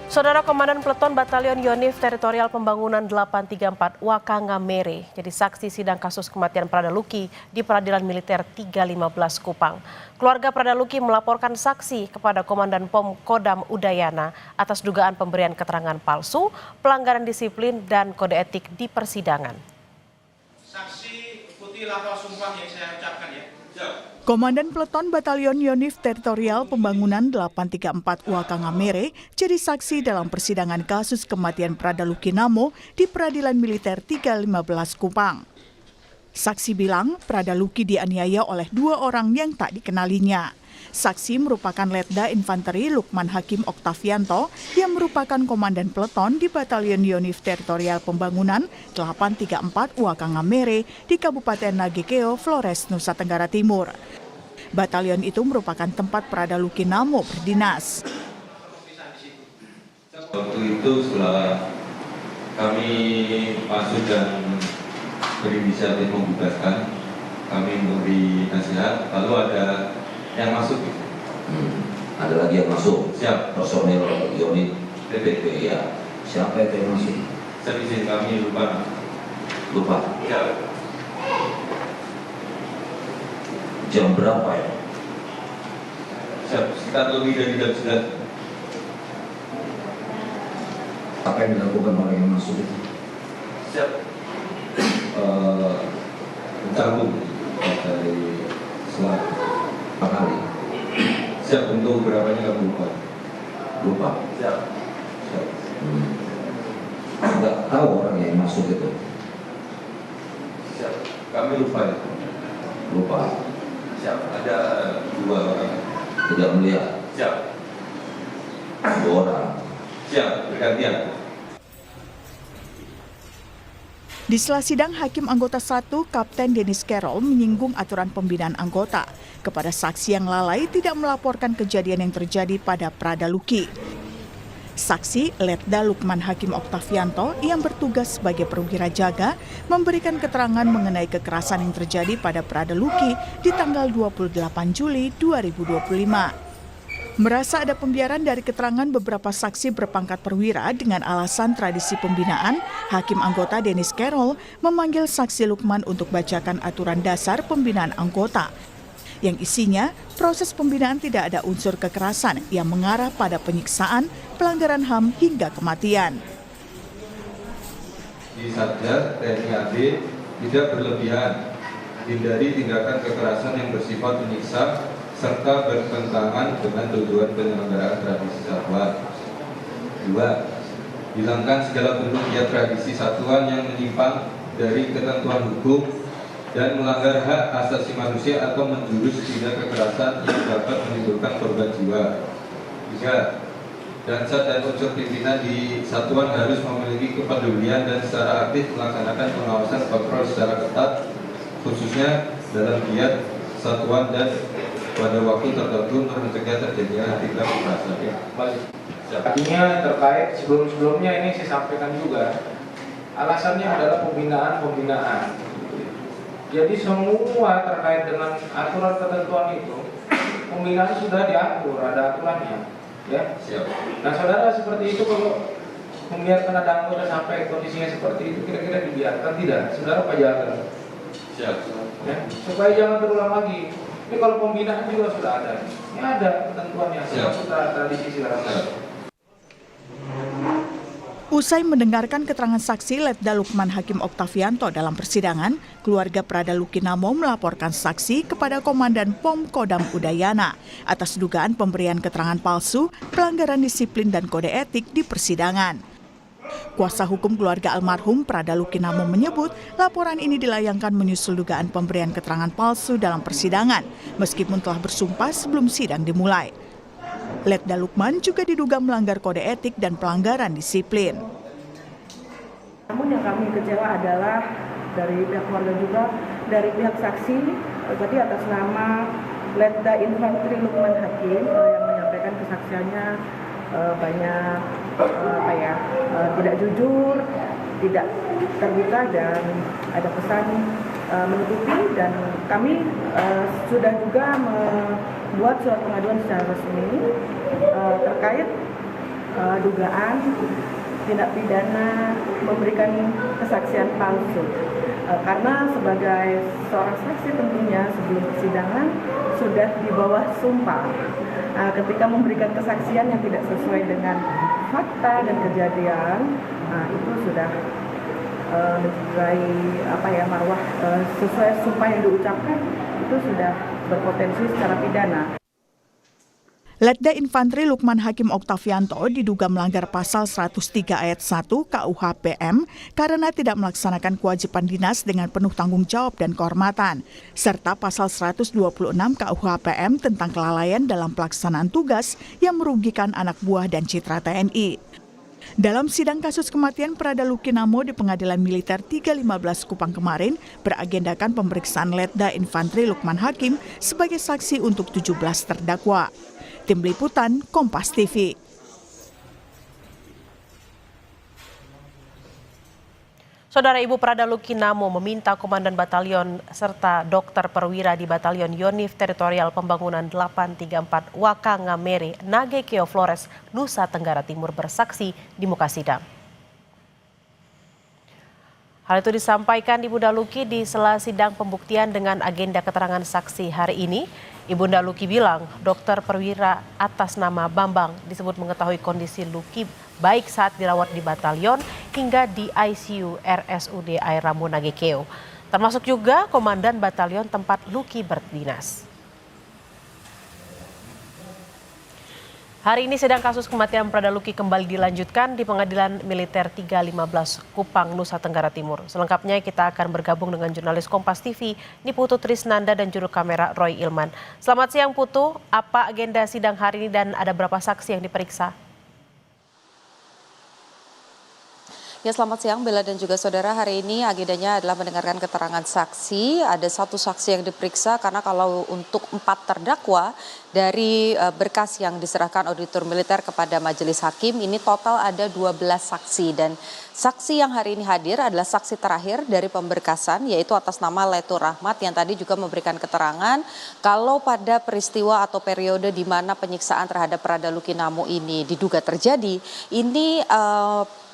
Saudara Komandan Peleton Batalion Yonif Teritorial Pembangunan 834 Wakangamere jadi saksi sidang kasus kematian Pradaluki di Peradilan Militer 315 Kupang. Keluarga Pradaluki melaporkan saksi kepada Komandan POM Kodam Udayana atas dugaan pemberian keterangan palsu, pelanggaran disiplin dan kode etik di persidangan. Saksi ikuti lafal sumpah yang saya ucapkan ya. Komandan Peleton Batalion Yonif Teritorial Pembangunan 834 Wakangamere jadi saksi dalam persidangan kasus kematian Pradaluki Namo di Peradilan Militer 315 Kupang. Saksi bilang Pradaluki dianiaya oleh dua orang yang tak dikenalinya. Saksi merupakan Letda Infanteri Lukman Hakim Oktavianto yang merupakan Komandan Peleton di Batalion Yonif Teritorial Pembangunan 834 Wakangamere di Kabupaten Nagekeo, Flores, Nusa Tenggara Timur. Batalion itu merupakan tempat Pradaluki Namo berdinas. Waktu itu setelah kami masuk dan berinisiatif membebaskan, kami memberi nasihat, lalu ada yang masuk. Ada lagi yang masuk. Siap. Personel unit PPP ya. Siapa itu yang masuk? Servisin kami lupa. Siap. Jam berapa ya? Siap. Sekitar lebih dari jam 9. Apa yang dilakukan orang yang masuk itu? Siap. Mencabut dari selat Kali. Siap, untuk berapanya kami lupa. Siap. Nggak tahu orang yang masuk itu. Siap. Kami lupa. Siap. Ada dua orang. Tidak melihat. Siap. Dua orang. Siap. Bergantian. Di sela sidang, Hakim Anggota 1 Kapten Dennis Carroll menyinggung aturan pembinaan anggota kepada saksi yang lalai tidak melaporkan kejadian yang terjadi pada Pradaluki. Saksi Letda Lukman Hakim Oktavianto yang bertugas sebagai perwira jaga memberikan keterangan mengenai kekerasan yang terjadi pada Pradaluki di tanggal 28 Juli 2025. Merasa ada pembiaran dari keterangan beberapa saksi berpangkat perwira dengan alasan tradisi pembinaan, Hakim Anggota Dennis Carroll memanggil saksi Lukman untuk bacakan aturan dasar pembinaan anggota, yang isinya proses pembinaan tidak ada unsur kekerasan yang mengarah pada penyiksaan, pelanggaran HAM hingga kematian. Di Satgas TNI AD tidak berlebihan, hindari tindakan kekerasan yang bersifat menyiksa serta bertentangan dengan tujuan penyelenggaraan tradisi satuan. 2. Hilangkan segala bentuk giat tradisi satuan yang menyimpang dari ketentuan hukum dan melanggar hak asasi manusia atau menjurus tindak kekerasan yang dapat menimbulkan korban jiwa. 3. Dansat dan unsur pimpinan di satuan harus memiliki kepedulian dan secara aktif melaksanakan pengawasan kontrol secara ketat, khususnya dalam giat satuan dan pada waktu tertentu untuk mencegah terjadinya tindak kekerasan. Artinya terkait sebelumnya ini saya sampaikan juga, alasannya adalah pembinaan. Jadi semua terkait dengan aturan ketentuan itu, pembinaan sudah diatur, ada aturannya, ya. Siap. Nah, saudara seperti itu kalau membiarkan ada anggota sampai kondisinya seperti itu, kira-kira dibiarkan tidak? Saudara apa jaga? Siap. Ya, supaya jangan terulang lagi. Ini kalau pembinaan juga sudah ada. Ini ada ketentuannya. Sudah tradisi segala macam. Usai mendengarkan keterangan saksi Letda Lukman Hakim Oktavianto dalam persidangan, keluarga Pradaluki Namo melaporkan saksi kepada Komandan POM Kodam Udayana atas dugaan pemberian keterangan palsu, pelanggaran disiplin dan kode etik di persidangan. Kuasa hukum keluarga almarhum Pradaluki Namo menyebut laporan ini dilayangkan menyusul dugaan pemberian keterangan palsu dalam persidangan, meskipun telah bersumpah sebelum sidang dimulai. Letda Lukman juga diduga melanggar kode etik dan pelanggaran disiplin. Namun yang kami kecewa adalah dari pihak keluarga juga, dari pihak saksi, tadi atas nama Letda Infanteri Lukman Hakim yang menyampaikan kesaksiannya banyak tidak jujur, tidak terbuka dan ada pesan menutupi, dan kami sudah juga membuat surat pengaduan secara resmi terkait dugaan tindak pidana memberikan kesaksian palsu. Karena sebagai seorang saksi tentunya sebelum persidangan sudah di bawah sumpah. Ketika memberikan kesaksian yang tidak sesuai dengan fakta dan kejadian, itu sudah mencederai marwah sesuai sumpah yang diucapkan, itu sudah berpotensi secara pidana. Letda Infantri Lukman Hakim Oktavianto diduga melanggar pasal 103 ayat 1 KUH PM karena tidak melaksanakan kewajiban dinas dengan penuh tanggung jawab dan kehormatan, serta pasal 126 KUH PM tentang kelalaian dalam pelaksanaan tugas yang merugikan anak buah dan citra TNI. Dalam sidang kasus kematian Prada Luki Namo di Pengadilan Militer 315 Kupang kemarin, beragendakan pemeriksaan Letda Infantri Lukman Hakim sebagai saksi untuk 17 terdakwa. Tim Liputan, Kompas TV. Saudara Ibu Prada Luki Namo meminta Komandan Batalion serta dokter perwira di Batalion Yonif Teritorial Pembangunan 834 Wakangamere, Nagekeo Flores, Nusa Tenggara Timur bersaksi di muka sidang. Hal itu disampaikan Ibunda Luki di sela sidang pembuktian dengan agenda keterangan saksi hari ini. Ibunda Luki bilang dokter perwira atas nama Bambang disebut mengetahui kondisi Luki baik saat dirawat di batalion hingga di ICU RSUD Air Rambu Nagekeo. Termasuk juga komandan batalion tempat Luki berdinas. Hari ini sidang kasus kematian Prada Luki kembali dilanjutkan di Pengadilan Militer 315 Kupang, Nusa Tenggara Timur. Selengkapnya kita akan bergabung dengan jurnalis Kompas TV, Niputu Trisnanda dan juru kamera Roy Ilman. Selamat siang Putu, apa agenda sidang hari ini dan ada berapa saksi yang diperiksa? Ya, selamat siang Bella dan juga saudara. Hari ini agendanya adalah mendengarkan keterangan saksi. Ada 1 saksi yang diperiksa karena kalau untuk 4 terdakwa dari berkas yang diserahkan auditor militer kepada majelis hakim, ini total ada 12 saksi. Dan saksi yang hari ini hadir adalah saksi terakhir dari pemberkasan, yaitu atas nama Letur Rahmat yang tadi juga memberikan keterangan kalau pada peristiwa atau periode di mana penyiksaan terhadap Prada Luki Namo ini diduga terjadi, ini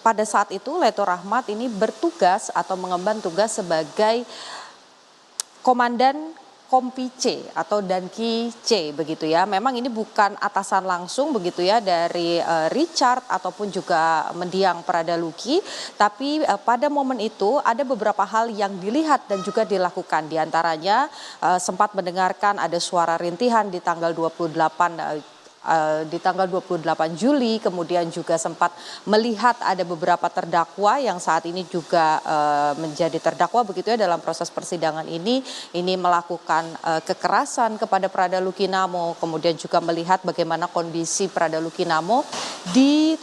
pada saat itu Letur Rahmat ini bertugas atau mengemban tugas sebagai komandan Kompi C atau Danki C begitu ya. Memang ini bukan atasan langsung begitu ya dari Richard ataupun juga mendiang Prada Luki, tapi pada momen itu ada beberapa hal yang dilihat dan juga dilakukan. Di antaranya sempat mendengarkan ada suara rintihan di tanggal 28 Juli, kemudian juga sempat melihat ada beberapa terdakwa yang saat ini juga menjadi terdakwa begitu ya dalam proses persidangan ini melakukan kekerasan kepada Prada Luki Namo, kemudian juga melihat bagaimana kondisi Prada Luki Namo di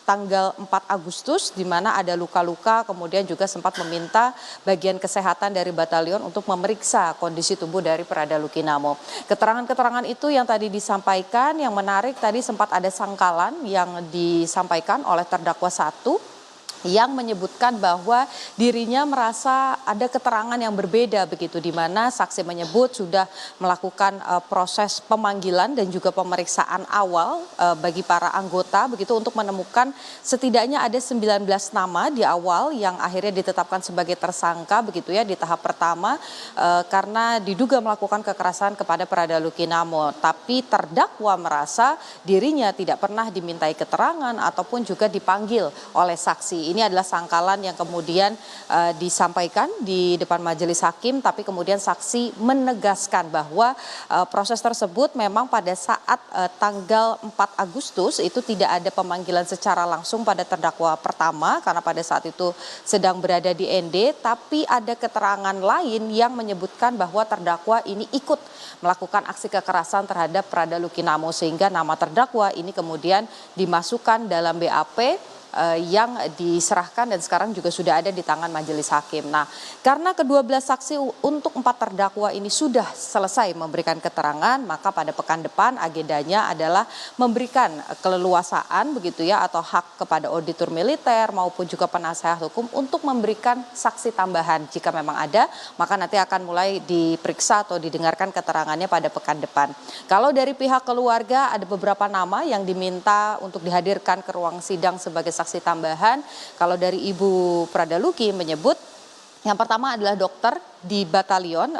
tanggal 4 Agustus di mana ada luka-luka, kemudian juga sempat meminta bagian kesehatan dari batalion untuk memeriksa kondisi tubuh dari Prada Luki Namo. Keterangan-keterangan itu yang tadi disampaikan, yang menarik tadi sempat ada sangkalan yang disampaikan oleh terdakwa 1 yang menyebutkan bahwa dirinya merasa ada keterangan yang berbeda begitu, di mana saksi menyebut sudah melakukan proses pemanggilan dan juga pemeriksaan awal bagi para anggota begitu untuk menemukan setidaknya ada 19 nama di awal yang akhirnya ditetapkan sebagai tersangka begitu ya di tahap pertama karena diduga melakukan kekerasan kepada Prada Luki Namo, tapi terdakwa merasa dirinya tidak pernah dimintai keterangan ataupun juga dipanggil oleh saksi. Ini adalah sangkalan yang kemudian disampaikan di depan majelis hakim, tapi kemudian saksi menegaskan bahwa proses tersebut memang pada saat tanggal 4 Agustus itu tidak ada pemanggilan secara langsung pada terdakwa pertama karena pada saat itu sedang berada di ND, tapi ada keterangan lain yang menyebutkan bahwa terdakwa ini ikut melakukan aksi kekerasan terhadap Prada Luki Namo sehingga nama terdakwa ini kemudian dimasukkan dalam BAP yang diserahkan dan sekarang juga sudah ada di tangan majelis hakim. Nah, karena ke-12 saksi untuk 4 terdakwa ini sudah selesai memberikan keterangan, maka pada pekan depan agendanya adalah memberikan keleluasaan begitu ya atau hak kepada auditor militer maupun juga penasehat hukum untuk memberikan saksi tambahan jika memang ada, maka nanti akan mulai diperiksa atau didengarkan keterangannya pada pekan depan. Kalau dari pihak keluarga ada beberapa nama yang diminta untuk dihadirkan ke ruang sidang sebagai saksi tambahan. Kalau dari Ibu Pradaluki menyebut yang pertama adalah dokter di batalion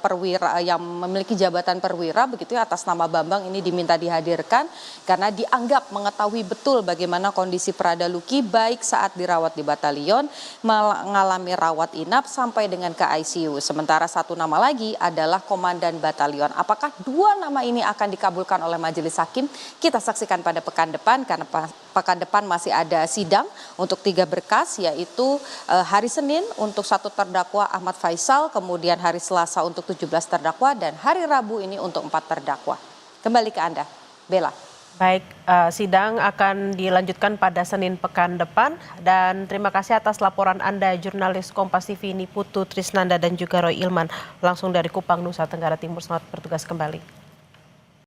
perwira yang memiliki jabatan perwira begitu ya, atas nama Bambang ini diminta dihadirkan karena dianggap mengetahui betul bagaimana kondisi Pradaluki baik saat dirawat di batalion, mengalami rawat inap sampai dengan ke ICU. Sementara satu nama lagi adalah komandan batalion. Apakah 2 nama ini akan dikabulkan oleh majelis hakim? Kita saksikan pada pekan depan karena pekan depan masih ada sidang untuk 3 berkas, yaitu hari Senin untuk 1 terdakwa Ahmad Faisal, kemudian hari Selasa untuk 17 terdakwa, dan hari Rabu ini untuk 4 terdakwa. Kembali ke Anda, Bella. Baik, sidang akan dilanjutkan pada Senin pekan depan, dan terima kasih atas laporan Anda, jurnalis Kompas TV Niputu Trisnanda dan juga Roy Ilman, langsung dari Kupang, Nusa Tenggara Timur. Selamat bertugas kembali.